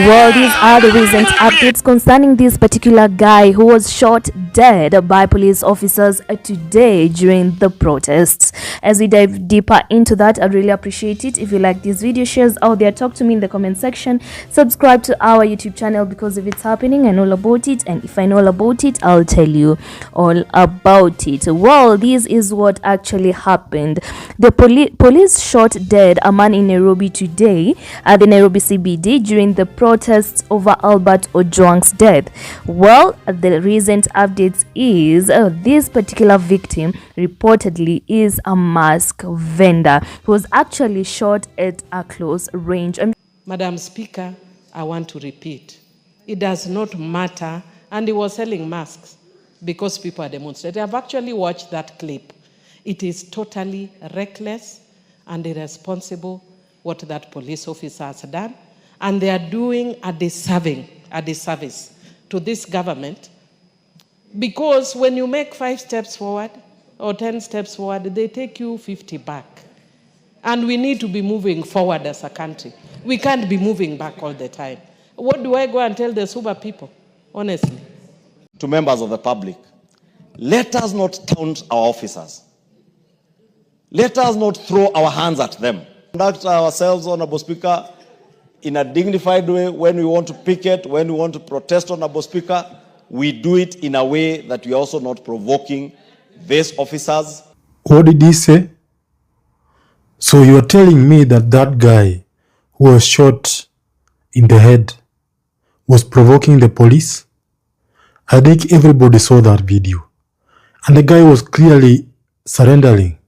Well, these are the recent updates concerning this particular guy who was shot dead by police officers today during the protests. As we dive deeper into that, I'd really appreciate it if you like this video, shares out there, talk to me in the comment section, subscribe to our YouTube channel, because if it's happening I know all about it, and if I know all about it I'll tell you all about it. Well, this is what actually happened. The police shot dead a man in Nairobi today at the Nairobi CBD during the protests over Albert Ojwang's death. Well, the recent updates is this particular victim reportedly is a mask vendor who was actually shot at a close range. Madam Speaker, I want to repeat, it does not matter, and he was selling masks because people are demonstrating. I've actually watched that clip. It is totally reckless and irresponsible what that police officer has done, and they are doing a disservice to this government, because when you make 5 steps forward or 10 steps forward, they take you 50 back. And we need to be moving forward as a country. We can't be moving back all the time. What do I go and tell the Suba people, honestly? To members of the public, let us not taunt our officers. Let us not throw our hands at them. Conduct ourselves, Honorable Speaker, in a dignified way. When we want to picket, when we want to protest, Honorable Speaker, we do it in a way that we are also not provoking these officers. What did he say? So you are telling me that that guy who was shot in the head was provoking the police? I think everybody saw that video. And the guy was clearly surrendering.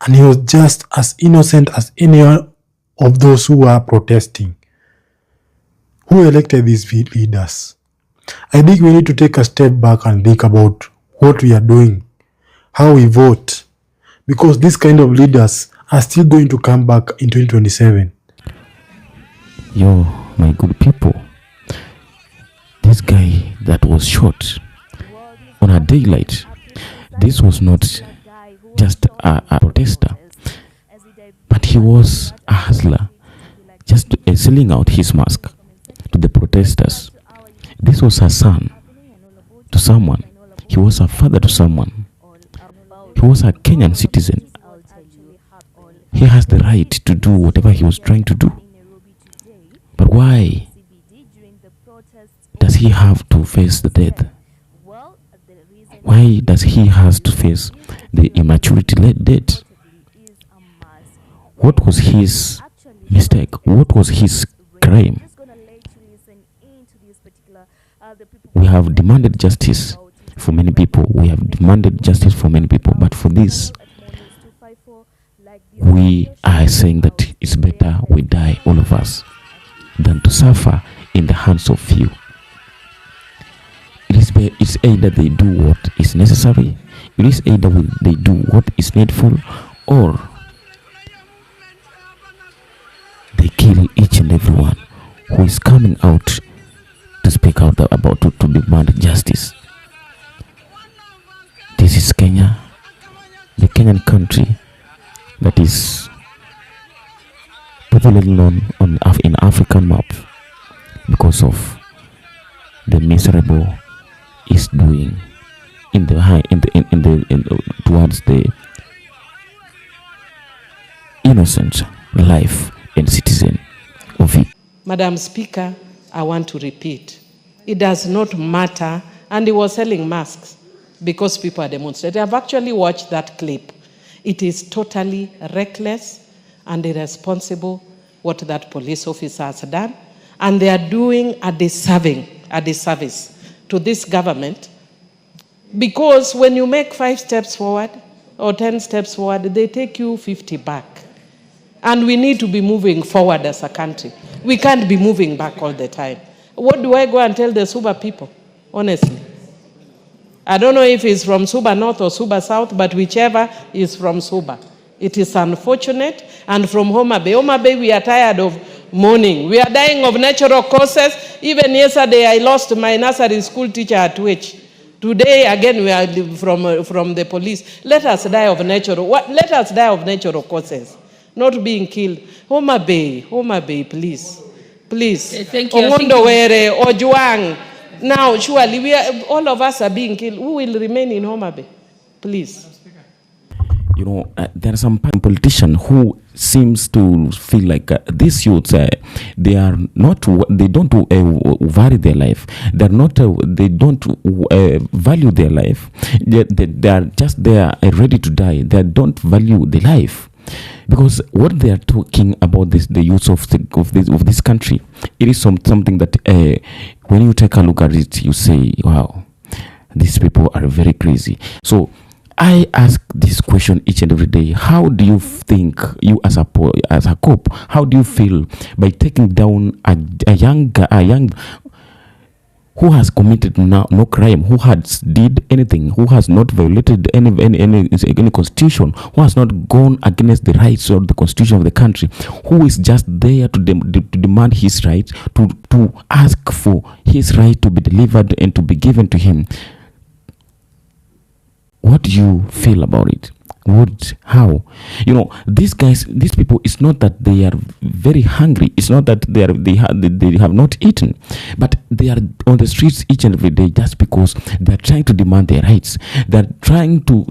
And he was just as innocent as any of those who were protesting. Who elected these leaders? I think we need to take a step back and think about what we are doing, how we vote, because these kind of leaders are still going to come back in 2027. Yo, my good people, this guy that was shot on a daylight, this was not just a protester, but he was a hustler, just selling out his mask to the protesters. This was a son to someone. He was a father to someone. He was a Kenyan citizen. He has the right to do whatever he was trying to do. But why does he have to face the death? Why does he have to face the immaturity-led death? What was his mistake? What was his crime? We have demanded justice for many people. We have demanded justice for many people. But for this, we are saying that it's better we die, all of us, than to suffer in the hands of few. It's either they do what is necessary, it is either they do what is needful, or they kill each and everyone who is coming out to speak out about to demand justice. This is Kenya, the Kenyan country that is popularly known in African map because of the miserable is doing towards the innocent life and citizen of it. Madam Speaker, I want to repeat, it does not matter, and he was selling masks because people are demonstrating. I've actually watched that clip. It is totally reckless and irresponsible what that police officer has done, and they are doing a disservice to this government, because when you make 5 steps forward or 10 steps forward, they take you 50 back. And we need to be moving forward as a country. We can't be moving back all the time. What do I go and tell the Suba people, honestly? I don't know if it's from Suba North or Suba South, but whichever is from Suba. It is unfortunate. And from Homa Bay, we are tired of mourning. We are dying of natural causes. Even yesterday, I lost my nursery school teacher at Which. Today, again, we are from the police. Let us die of natural. Let us die of natural causes, not being killed. Homa Bay, please. Please. Thank you. I think Ongundo Were, Ojuang. Now, surely, all of us are being killed. Who will remain in Homa Bay? Please. You know, there are some politicians who seems to feel like these youths, they are not, they don't vary their life. They're not, they don't value their life. They are just there ready to die. They don't value the life. Because what they are talking about the youth of this country, it is something that when you take a look at it, you say, wow, these people are very crazy. So I ask this question each and every day. How do you think, you as a cop, how do you feel by taking down a young who has committed no crime, who has did anything, who has not violated any constitution, who has not gone against the rights of the constitution of the country, who is just there to demand his right, to ask for his right to be delivered and to be given to him? What do you feel about it? How? You know, these guys, these people, it's not that they are very hungry. It's not that they have not eaten, but they are on the streets each and every day just because they are trying to demand their rights. They are trying to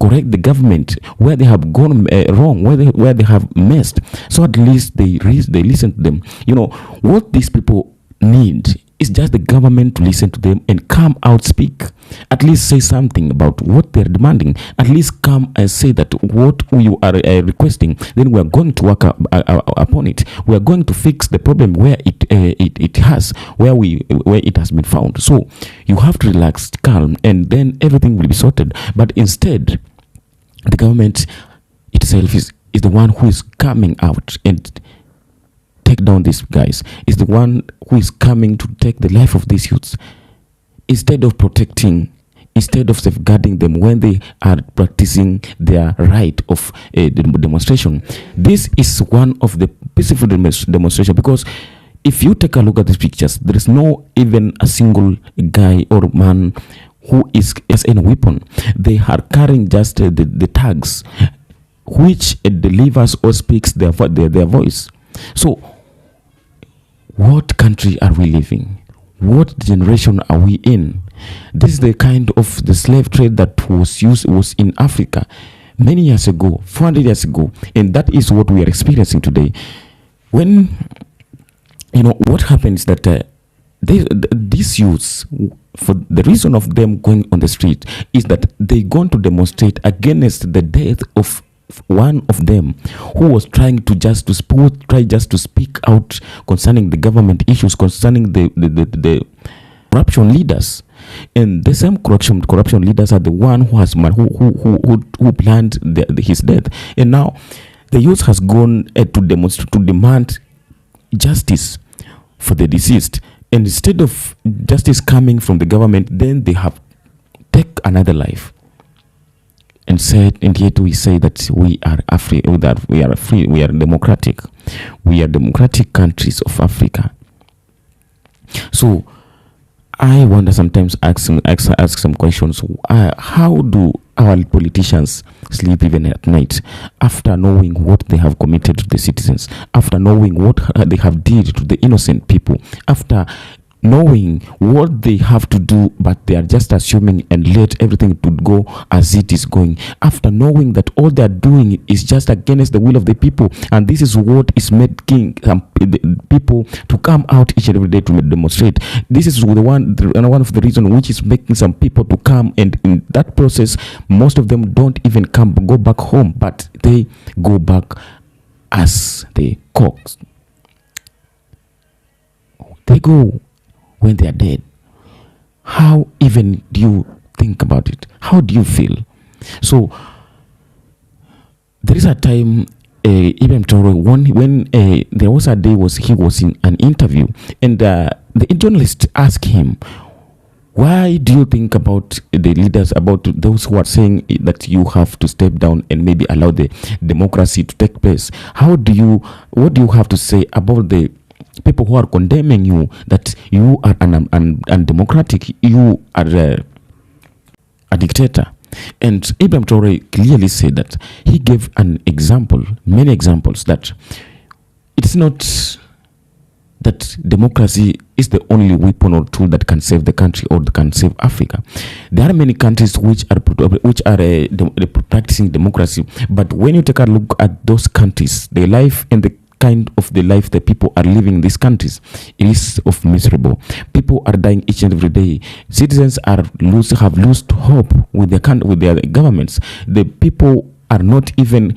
correct the government where they have gone wrong, where they have messed. So at least they listen to them. You know what these people need. It's just the government to listen to them and come out, speak. At least say something about what they're demanding. At least come and say that what you are requesting, then we are going to work upon it. We are going to fix the problem where it has been found. So you have to relax, calm, and then everything will be sorted. But instead, the government itself is the one who is coming out and take down these guys, is the one who is coming to take the life of these youths, instead of protecting, instead of safeguarding them when they are practicing their right of demonstration. This is one of the peaceful demonstration, because if you take a look at these pictures, there is no even a single guy or man who has any weapon. They are carrying just the tags which delivers or speaks their voice. So what country are we living? What generation are we in? This is the kind of the slave trade that was in Africa many years ago, 400 years ago, and that is what we are experiencing today. When, you know, what happens that these youths, for the reason of them going on the street, is that they going to demonstrate against the death of one of them who was trying to speak out concerning the government issues, concerning the corruption leaders. And the same corruption leaders are the one who planned his death. And now the youth has gone to demand justice for the deceased. And instead of justice coming from the government, then they have take another life. And yet we say that we are that we are free, we are democratic, we are democratic countries of Africa. So I wonder sometimes, ask some questions. How do our politicians sleep even at night after knowing what they have committed to the citizens, after knowing what they have did to the innocent people, after knowing what they have to do, but they are just assuming and let everything to go as it is going, after knowing that all they are doing is just against the will of the people, and this is what is making people to come out each and every day to demonstrate. This is one of the reasons which is making some people to come, and in that process most of them don't even go back home, but they go back as the cocks. They go when they are dead. How even do you think about it? How do you feel? So there is a time Ibrahim Traore, when there was a day he was in an interview, and the journalist asked him, why do you think about the leaders, about those who are saying that you have to step down and maybe allow the democracy to take place? What do you have to say about the people who are condemning you, that you are undemocratic, you are a dictator? And Ibrahim Traore clearly said that he gave an example, many examples, that it's not that democracy is the only weapon or tool that can save the country or that can save Africa. There are many countries which are practicing democracy, but when you take a look at those countries, the life and the kind of the life that people are living in these countries, it is of miserable. People are dying each and every day. Citizens have lost hope with their governments. The people are not even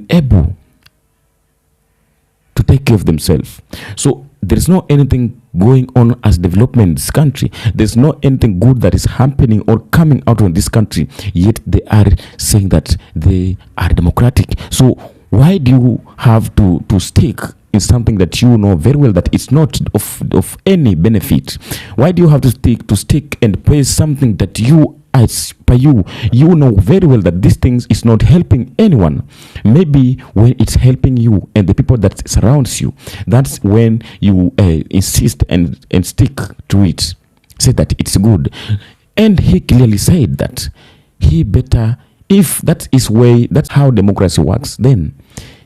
able to take care of themselves. So there is no anything going on as development in this country. There's no anything good that is happening or coming out of this country, yet they are saying that they are democratic. So why do you have to stick in something that you know very well that it's not of any benefit? Why do you have to stick and praise something that you know very well that this thing is not helping anyone? Maybe when it's helping you and the people that surrounds you, that's when you insist and stick to it, say that it's good. And he clearly said that he better, if that is way, that's how democracy works, then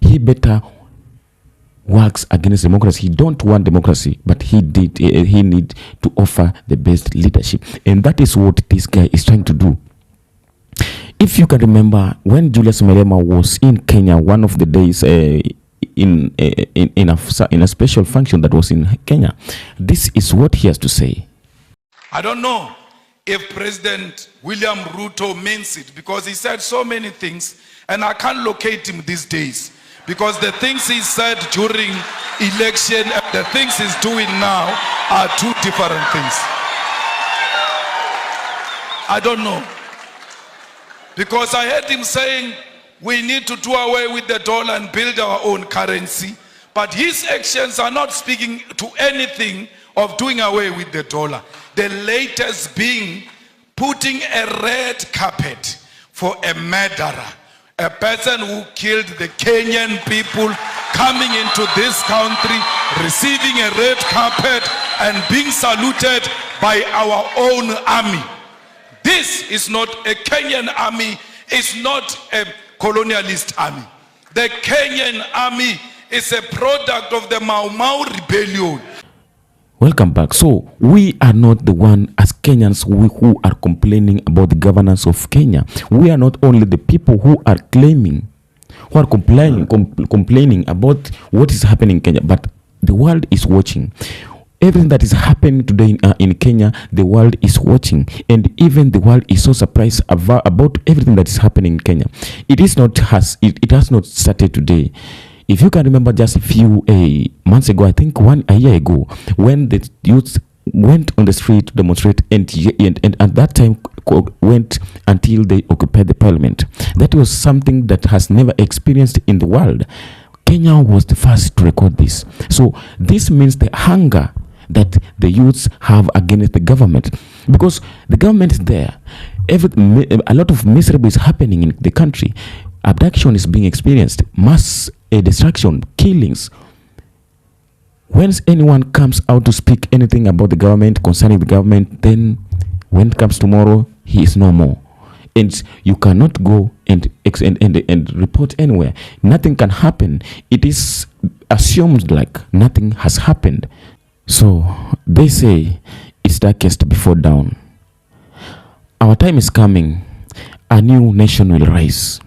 he better works against democracy. He don't want democracy, but he need to offer the best leadership, and that is what this guy is trying to do. If you can remember, when Julius Malema was in Kenya, one of the days in a special function that was in Kenya, this is what he has to say. I don't know if President William Ruto means it, because he said so many things and I can't locate him these days, because the things he said during election and the things he's doing now are two different things. I don't know, because I heard him saying we need to do away with the dollar and build our own currency, but his actions are not speaking to anything of doing away with the dollar. The latest being putting a red carpet for a murderer, a person who killed the Kenyan people, coming into this country, receiving a red carpet and being saluted by our own army. This is not a Kenyan army, it's not a colonialist army. The Kenyan army is a product of the Mau Mau rebellion. Welcome back. So we are not the one as Kenyans who are complaining about the governance of Kenya. We are not only the people who are complaining about what is happening in Kenya, but the world is watching. Everything that is happening today in Kenya, the world is watching, and even the world is so surprised about everything that is happening in Kenya. It has not started today. If you can remember, just a few months ago, I think a year ago, when the youth went on the street to demonstrate and at that time went until they occupied the parliament. That was something that has never experienced in the world. Kenya was the first to record this. So this means the hunger that the youths have against the government, because the government is there. A lot of misery is happening in the country. Abduction is being experienced, mass destruction, killings. When anyone comes out to speak anything about the government, concerning the government, then when it comes tomorrow, he is no more. And you cannot go and report anywhere. Nothing can happen. It is assumed like nothing has happened. So they say it's darkest before dawn. Our time is coming. A new nation will rise.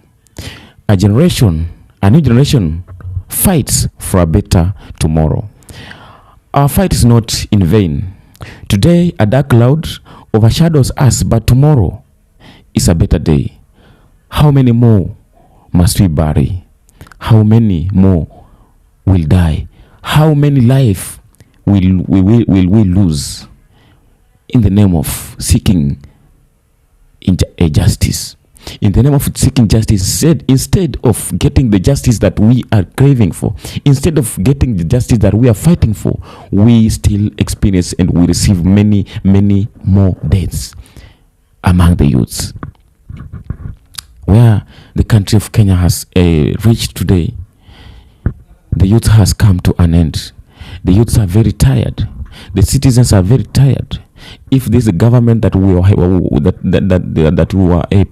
A new generation fights for a better tomorrow. Our fight is not in vain. Today, a dark cloud overshadows us, but tomorrow is a better day. How many more must we bury? How many more will die? How many lives will we lose in the name of seeking justice? In the name of seeking justice, instead of getting the justice that we are craving for, instead of getting the justice that we are fighting for, we still experience and we receive many, many more deaths among the youths. Where the country of Kenya has reached today, the youth has come to an end. The youths are very tired. The citizens are very tired. if this is the government that we were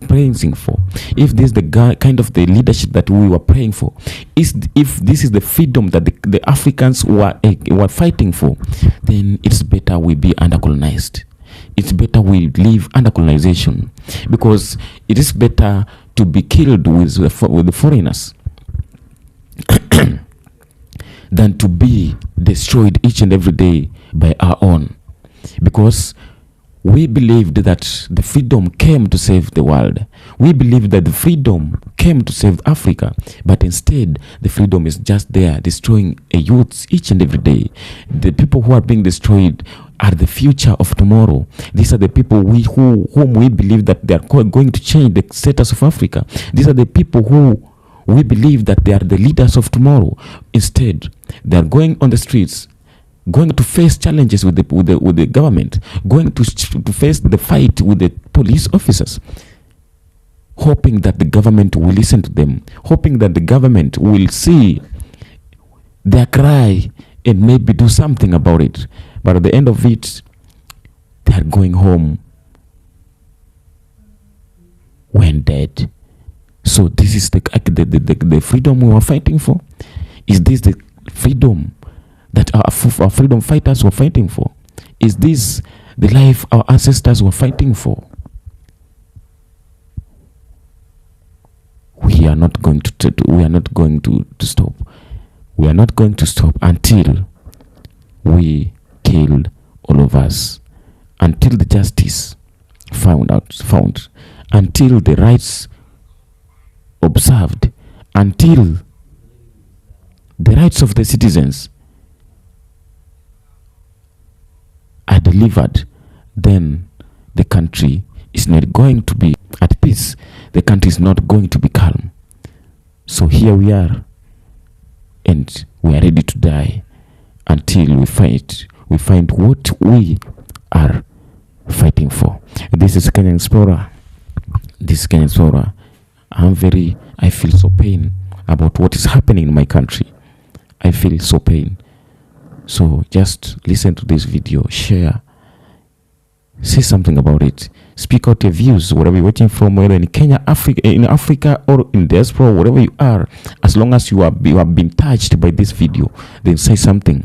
praying for, if this is the kind of the leadership that we were praying for, if this is the freedom that the Africans were fighting for, then it's better we be under colonized. It's better we live under colonization, because it is better to be killed with the foreigners than to be destroyed each and every day by our own. Because we believed that the freedom came to save the world. We believed that the freedom came to save Africa, but instead the freedom is just there destroying a youth each and every day. The people who are being destroyed are the future of tomorrow. These are the people whom we believe that they are going to change the status of Africa. These are the people who we believe that they are the leaders of tomorrow. Instead, they are going on the streets, going to face challenges with the government, going to face the fight with the police officers, hoping that the government will listen to them, hoping that the government will see their cry and maybe do something about it. But at the end of it, they are going home when dead. So this is the freedom we were fighting for? Is this the freedom that our freedom fighters were fighting for? Is this the life our ancestors were fighting for? We are not going to stop. We are not going to stop until we kill all of us, until the justice found, until the rights observed, until the rights of the citizens are delivered. Then the country is not going to be at peace. The country is not going to be calm. So here we are, and we are ready to die until we find what we are fighting for. This is Kenyan Explorer. I feel so pain about what is happening in my country. I feel so pain. So just listen to this video, share, say something about it, speak out your views, whatever you're watching from, whether in Kenya, Africa, or in diaspora, wherever you are. As long as you have been touched by this video, then say something.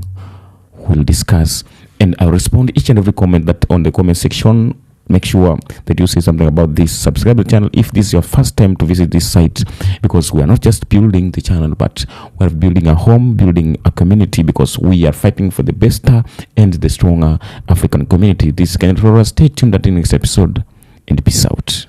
We'll discuss, and I'll respond each and every comment that on the comment section. Make sure that you say something about this. Subscribe to the channel if this is your first time to visit this site, because we are not just building the channel, but we are building a home, building a community, because we are fighting for the better and the stronger African community. This is Capt.Ibrahim Traore. Stay tuned at the next episode, and peace out.